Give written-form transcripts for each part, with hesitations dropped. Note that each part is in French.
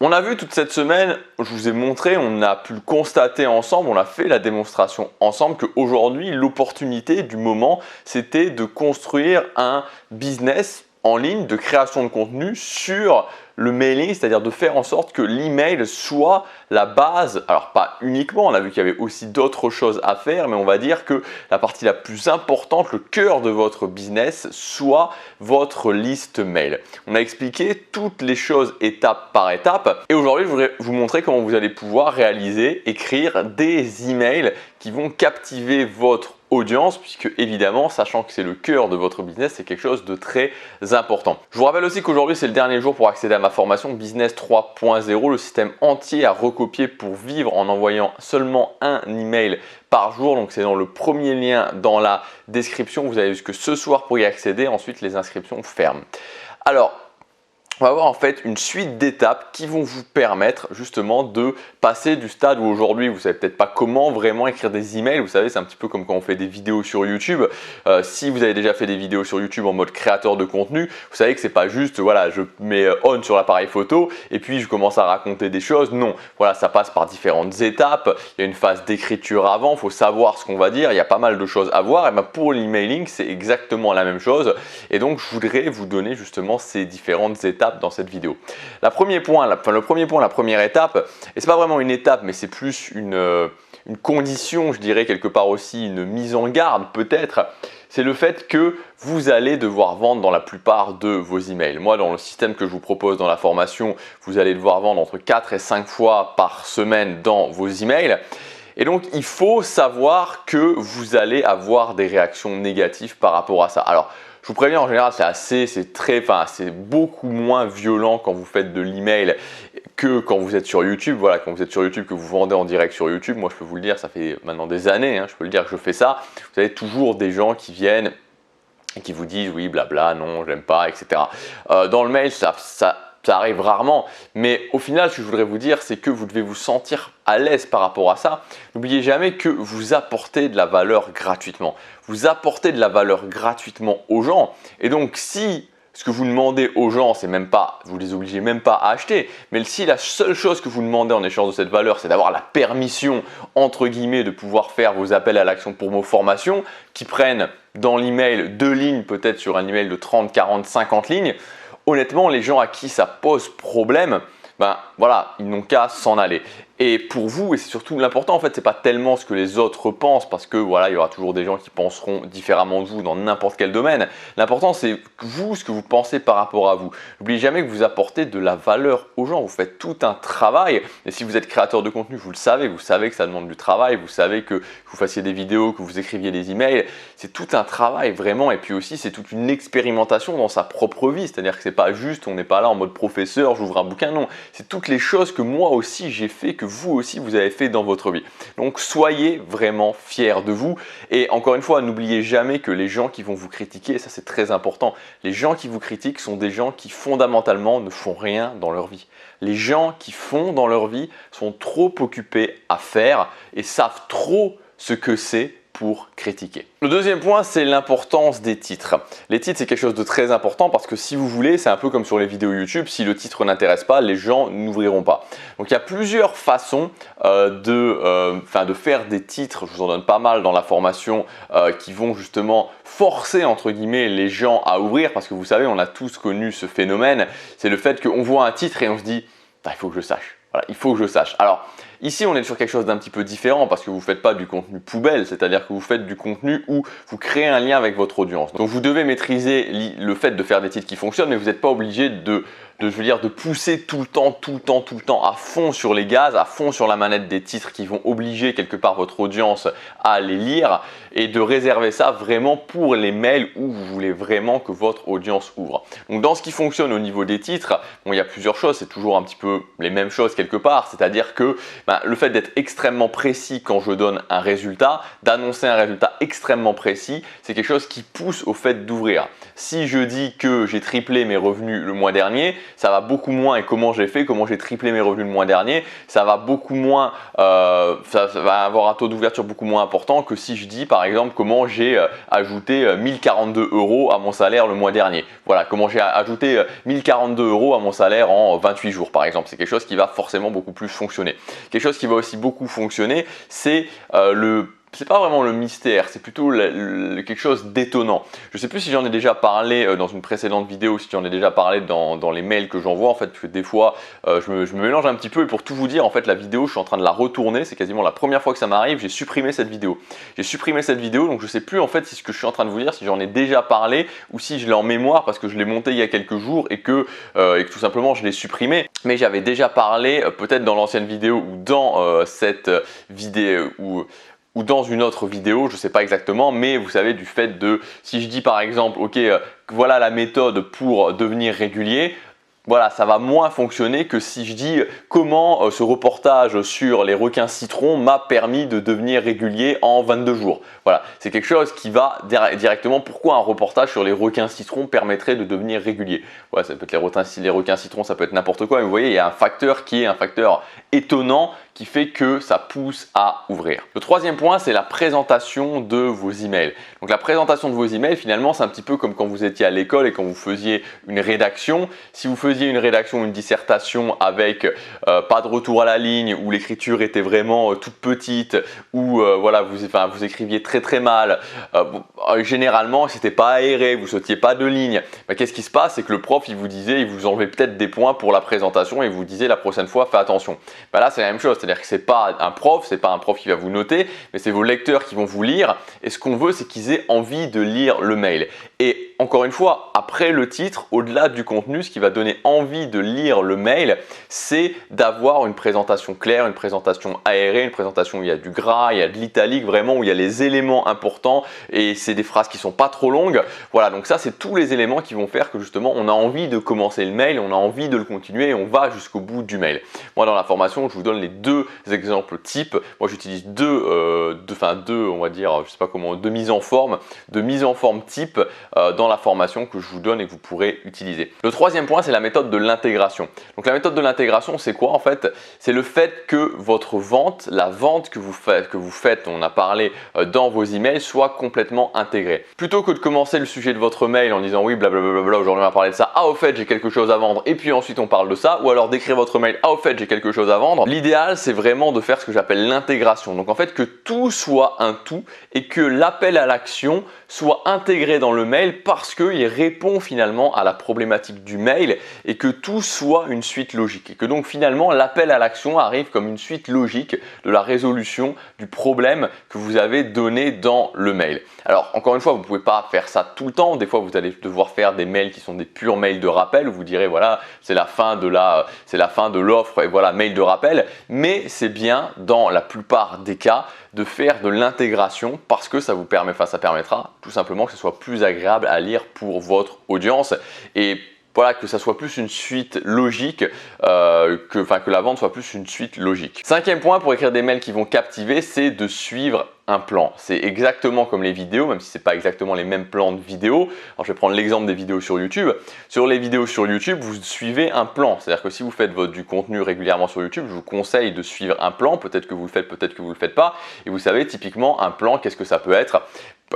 On a vu toute cette semaine, je vous ai montré, on a pu le constater ensemble, on a fait la démonstration ensemble qu'aujourd'hui, l'opportunité du moment, c'était de construire un business en ligne de création de contenu sur le mailing, c'est-à-dire de faire en sorte que l'email soit la base. Alors pas uniquement, on a vu qu'il y avait aussi d'autres choses à faire, mais on va dire que la partie la plus importante, le cœur de votre business, soit votre liste mail. On a expliqué toutes les choses étape par étape et aujourd'hui je voudrais vous montrer comment vous allez pouvoir écrire des emails qui vont captiver votre audience, puisque évidemment, sachant que c'est le cœur de votre business, c'est quelque chose de très important. Je vous rappelle aussi qu'aujourd'hui, c'est le dernier jour pour accéder à ma formation Business 3.0, le système entier à recopier pour vivre en envoyant seulement un email par jour. Donc c'est dans le premier lien dans la description. Vous avez jusque ce soir pour y accéder. Ensuite, les inscriptions ferment. Alors, on va avoir en fait une suite d'étapes qui vont vous permettre justement de passer du stade où aujourd'hui vous ne savez peut-être pas comment vraiment écrire des emails. Vous savez, c'est un petit peu comme quand on fait des vidéos sur YouTube. Si vous avez déjà fait des vidéos sur YouTube en mode créateur de contenu, vous savez que c'est pas juste voilà, je mets on sur l'appareil photo et puis je commence à raconter des choses. Non, voilà, ça passe par différentes étapes. Il y a une phase d'écriture avant, il faut savoir ce qu'on va dire. Il y a pas mal de choses à voir. Et bien pour l'emailing, c'est exactement la même chose. Et donc je voudrais vous donner justement ces différentes étapes dans cette vidéo. Le premier point, la première étape, et c'est pas vraiment une étape, mais c'est plus une condition, je dirais quelque part aussi une mise en garde peut-être, c'est le fait que vous allez devoir vendre dans la plupart de vos emails. Moi, dans le système que je vous propose dans la formation, vous allez devoir vendre entre 4 et 5 fois par semaine dans vos emails. Et donc, il faut savoir que vous allez avoir des réactions négatives par rapport à ça. Alors, je vous préviens, en général, c'est beaucoup moins violent quand vous faites de l'email que quand vous êtes sur YouTube. Voilà, quand vous êtes sur YouTube, que vous vendez en direct sur YouTube, moi je peux vous le dire, ça fait maintenant des années, je peux le dire que je fais ça. Vous avez toujours des gens qui viennent et qui vous disent oui, blabla, non, j'aime pas, etc. Dans le mail, ça arrive rarement, mais au final, ce que je voudrais vous dire, c'est que vous devez vous sentir à l'aise par rapport à ça. N'oubliez jamais que vous apportez de la valeur gratuitement. Vous apportez de la valeur gratuitement aux gens. Et donc, si ce que vous demandez aux gens, c'est même pas, vous les obligez même pas à acheter, mais si la seule chose que vous demandez en échange de cette valeur, c'est d'avoir la permission, entre guillemets, de pouvoir faire vos appels à l'action pour vos formations, qui prennent dans l'email 2 lignes, peut-être sur un email de 30, 40, 50 lignes, honnêtement, les gens à qui ça pose problème, ben voilà, ils n'ont qu'à s'en aller. Et pour vous, et c'est surtout l'important en fait, c'est pas tellement ce que les autres pensent, parce que voilà, il y aura toujours des gens qui penseront différemment de vous dans n'importe quel domaine. L'important c'est vous, ce que vous pensez par rapport à vous. N'oubliez jamais que vous apportez de la valeur aux gens, vous faites tout un travail. Et si vous êtes créateur de contenu, vous savez que ça demande du travail, vous savez que vous fassiez des vidéos, que vous écriviez des emails, c'est tout un travail vraiment. Et puis aussi, c'est toute une expérimentation dans sa propre vie, c'est-à-dire que c'est pas juste, on n'est pas là en mode professeur, j'ouvre un bouquin, non. C'est toutes les choses que moi aussi j'ai fait, que vous aussi vous avez fait dans votre vie. Donc soyez vraiment fiers de vous et encore une fois, n'oubliez jamais que les gens qui vont vous critiquer, ça c'est très important, les gens qui vous critiquent sont des gens qui fondamentalement ne font rien dans leur vie. Les gens qui font dans leur vie sont trop occupés à faire et savent trop ce que c'est pour critiquer. Le deuxième point, c'est l'importance des titres. Les titres, c'est quelque chose de très important parce que si vous voulez, c'est un peu comme sur les vidéos YouTube, si le titre n'intéresse pas, les gens n'ouvriront pas. Donc il y a plusieurs façons de faire des titres, je vous en donne pas mal dans la formation, qui vont justement forcer entre guillemets les gens à ouvrir parce que vous savez, on a tous connu ce phénomène, c'est le fait qu'on voit un titre et on se dit « il faut que je sache ». Voilà, il faut que je sache. Alors, ici, on est sur quelque chose d'un petit peu différent parce que vous ne faites pas du contenu poubelle, c'est-à-dire que vous faites du contenu où vous créez un lien avec votre audience. Donc, vous devez maîtriser le fait de faire des titres qui fonctionnent, mais vous n'êtes pas obligé de pousser tout le temps à fond sur les gaz, à fond sur la manette des titres qui vont obliger quelque part votre audience à les lire et de réserver ça vraiment pour les mails où vous voulez vraiment que votre audience ouvre. Donc dans ce qui fonctionne au niveau des titres, bon, il y a plusieurs choses, c'est toujours un petit peu les mêmes choses quelque part, c'est-à-dire que le fait d'être extrêmement précis quand je donne un résultat, d'annoncer un résultat extrêmement précis, c'est quelque chose qui pousse au fait d'ouvrir. Si je dis que j'ai triplé mes revenus le mois dernier, ça va beaucoup moins, et comment j'ai fait, comment j'ai triplé mes revenus le mois dernier, ça va beaucoup moins, ça va avoir un taux d'ouverture beaucoup moins important que si je dis par exemple comment j'ai ajouté 1042 € à mon salaire le mois dernier. Voilà, comment j'ai ajouté 1042 € à mon salaire en 28 jours par exemple. C'est quelque chose qui va forcément beaucoup plus fonctionner. Quelque chose qui va aussi beaucoup fonctionner, c'est c'est pas vraiment le mystère, c'est plutôt quelque chose d'étonnant. Je ne sais plus si j'en ai déjà parlé dans une précédente vidéo, si j'en ai déjà parlé dans les mails que j'envoie, en fait, parce que des fois, je me mélange un petit peu, et pour tout vous dire, en fait, la vidéo, je suis en train de la retourner, c'est quasiment la première fois que ça m'arrive, j'ai supprimé cette vidéo. J'ai supprimé cette vidéo, donc je ne sais plus en fait si ce que je suis en train de vous dire, si j'en ai déjà parlé, ou si je l'ai en mémoire parce que je l'ai monté il y a quelques jours et que tout simplement je l'ai supprimé. Mais j'avais déjà parlé, peut-être dans l'ancienne vidéo ou dans cette vidéo, ou dans une autre vidéo, je ne sais pas exactement, mais vous savez du fait de, si je dis par exemple, ok, voilà la méthode pour devenir régulier, voilà, ça va moins fonctionner que si je dis comment ce reportage sur les requins citrons m'a permis de devenir régulier en 22 jours. Voilà, c'est quelque chose qui va directement, pourquoi un reportage sur les requins citrons permettrait de devenir régulier. Voilà, ça peut être les requins citrons, ça peut être n'importe quoi, mais vous voyez, il y a un facteur qui est un facteur étonnant qui fait que ça pousse à ouvrir. Le troisième point, c'est la présentation de vos emails. Donc la présentation de vos emails, finalement, c'est un petit peu comme quand vous étiez à l'école et quand vous faisiez une rédaction. Si vous faisiez une rédaction ou une dissertation avec pas de retour à la ligne, où l'écriture était vraiment toute petite, où voilà, vous écriviez très mal, généralement, c'était pas aéré, vous sautiez pas de ligne. Qu'est-ce qui se passe? C'est que le prof, il vous enlevait peut-être des points pour la présentation et vous disait la prochaine fois, fais attention. Là, c'est la même chose. C'est-à-dire que c'est pas un prof qui va vous noter, mais c'est vos lecteurs qui vont vous lire. Et ce qu'on veut, c'est qu'ils aient envie de lire le mail. Et encore une fois, après le titre, au-delà du contenu, ce qui va donner envie de lire le mail, c'est d'avoir une présentation claire, une présentation aérée, une présentation où il y a du gras, il y a de l'italique, vraiment où il y a les éléments importants et c'est des phrases qui sont pas trop longues. Voilà, donc ça, c'est tous les éléments qui vont faire que justement, on a envie de commencer le mail, on a envie de le continuer et on va jusqu'au bout du mail. Moi, dans la formation, je vous donne les deux exemples types. Moi, j'utilise deux, on va dire, je sais pas comment, deux mises en forme type dans la formation que je vous donne et que vous pourrez utiliser. Le troisième point, c'est la méthode de l'intégration. Donc la méthode de l'intégration, c'est quoi en fait? C'est le fait que votre vente, la vente que vous faites, on a parlé dans vos emails, soit complètement intégrée. Plutôt que de commencer le sujet de votre mail en disant oui, blablabla, aujourd'hui on va parler de ça, ah au fait j'ai quelque chose à vendre, et puis ensuite on parle de ça, ou alors d'écrire votre mail, ah au fait j'ai quelque chose à vendre. L'idéal, c'est vraiment de faire ce que j'appelle l'intégration. Donc en fait que tout soit un tout et que l'appel à l'action soit intégré dans le mail parce qu'il répond finalement à la problématique du mail et que tout soit une suite logique. Et que donc finalement l'appel à l'action arrive comme une suite logique de la résolution du problème que vous avez donné dans le mail. Alors encore une fois, vous ne pouvez pas faire ça tout le temps. Des fois, vous allez devoir faire des mails qui sont des purs mails de rappel où vous direz voilà, c'est la fin de l'offre et voilà, mail de rappel. Mais c'est bien dans la plupart des cas de faire de l'intégration parce que ça permettra tout simplement que ce soit plus agréable à lire pour votre audience et voilà, que ça soit plus une suite logique, que la vente soit plus une suite logique. Cinquième point pour écrire des mails qui vont captiver, c'est de suivre un plan. C'est exactement comme les vidéos, même si ce n'est pas exactement les mêmes plans de vidéos. Alors je vais prendre l'exemple des vidéos sur YouTube. Sur les vidéos sur YouTube, vous suivez un plan. C'est-à-dire que si vous faites du contenu régulièrement sur YouTube, je vous conseille de suivre un plan. Peut-être que vous le faites, peut-être que vous ne le faites pas. Et vous savez, typiquement, un plan, qu'est-ce que ça peut être?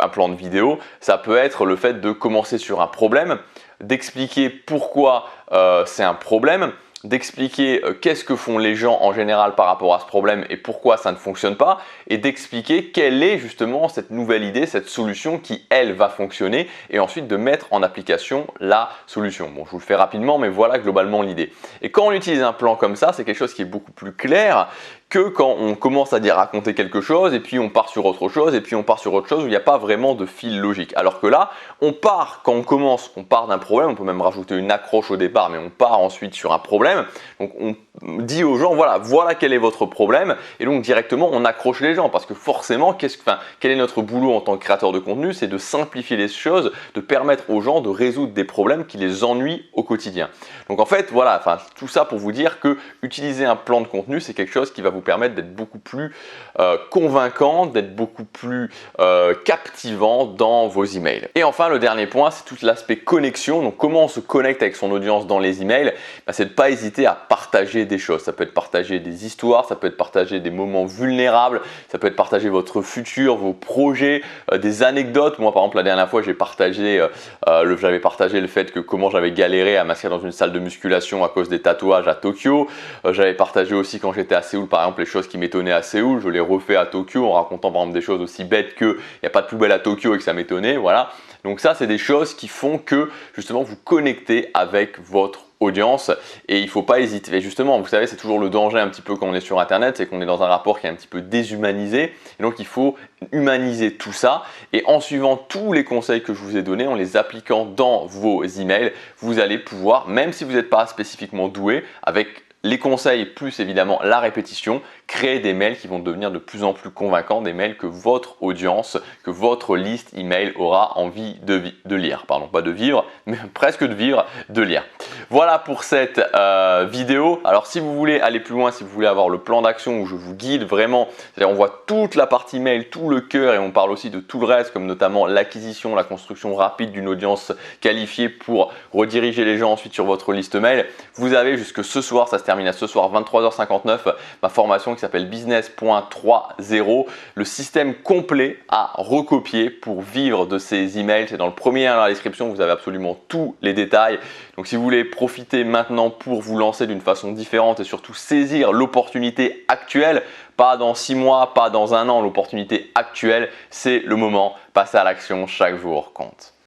Un plan de vidéo, ça peut être le fait de commencer sur un problème, d'expliquer pourquoi c'est un problème, d'expliquer qu'est-ce que font les gens en général par rapport à ce problème et pourquoi ça ne fonctionne pas, et d'expliquer quelle est justement cette nouvelle idée, cette solution qui, elle, va fonctionner, et ensuite de mettre en application la solution. Bon, je vous le fais rapidement, mais voilà globalement l'idée. Et quand on utilise un plan comme ça, c'est quelque chose qui est beaucoup plus clair, que quand on commence à dire raconter quelque chose et puis on part sur autre chose et puis on part sur autre chose où il n'y a pas vraiment de fil logique. Alors que là, quand on commence, on part d'un problème, on peut même rajouter une accroche au départ, mais on part ensuite sur un problème. Donc on dit aux gens, voilà quel est votre problème, et donc directement on accroche les gens parce que forcément, quel est notre boulot en tant que créateur de contenu? C'est de simplifier les choses, de permettre aux gens de résoudre des problèmes qui les ennuient au quotidien. Donc en fait, voilà, tout ça pour vous dire que utiliser un plan de contenu, c'est quelque chose qui va vous permettre d'être beaucoup plus convaincant, d'être beaucoup plus captivant dans vos emails. Et enfin, le dernier point, c'est tout l'aspect connexion. Donc comment on se connecte avec son audience dans les emails? C'est de ne pas hésiter à partager des choses. Ça peut être partager des histoires, ça peut être partager des moments vulnérables, ça peut être partager votre futur, vos projets, des anecdotes. Moi par exemple la dernière fois j'avais partagé le fait que comment j'avais galéré à m'inscrire dans une salle de musculation à cause des tatouages à Tokyo. J'avais partagé aussi quand j'étais à Séoul par exemple les choses qui m'étonnaient à Séoul. Je les refais à Tokyo en racontant par exemple des choses aussi bêtes que il n'y a pas de poubelle à Tokyo et que ça m'étonnait. Voilà. Donc ça c'est des choses qui font que justement vous connectez avec votre audience et il ne faut pas hésiter. Et justement, vous savez, c'est toujours le danger un petit peu quand on est sur Internet, c'est qu'on est dans un rapport qui est un petit peu déshumanisé. Et donc, il faut humaniser tout ça. Et en suivant tous les conseils que je vous ai donnés, en les appliquant dans vos emails, vous allez pouvoir, même si vous n'êtes pas spécifiquement doué, avec les conseils plus évidemment la répétition, créer des mails qui vont devenir de plus en plus convaincants, des mails que votre audience, que votre liste email aura envie de lire. Pardon, pas de vivre, mais presque de vivre, de lire. Voilà pour cette vidéo. Alors si vous voulez aller plus loin, si vous voulez avoir le plan d'action où je vous guide vraiment, c'est-à-dire on voit toute la partie mail, tout le cœur et on parle aussi de tout le reste comme notamment l'acquisition, la construction rapide d'une audience qualifiée pour rediriger les gens ensuite sur votre liste mail. Vous avez jusque ce soir, ça se termine à ce soir 23h59, ma formation qui s'appelle Business.3.0, le système complet à recopier pour vivre de ces emails. C'est dans le premier lien dans la description, vous avez absolument tous les détails. Donc si vous voulez profiter maintenant pour vous lancer d'une façon différente et surtout saisir l'opportunité actuelle, pas dans 6 mois, pas dans 1 an, l'opportunité actuelle, c'est le moment. Passez à l'action, chaque jour compte.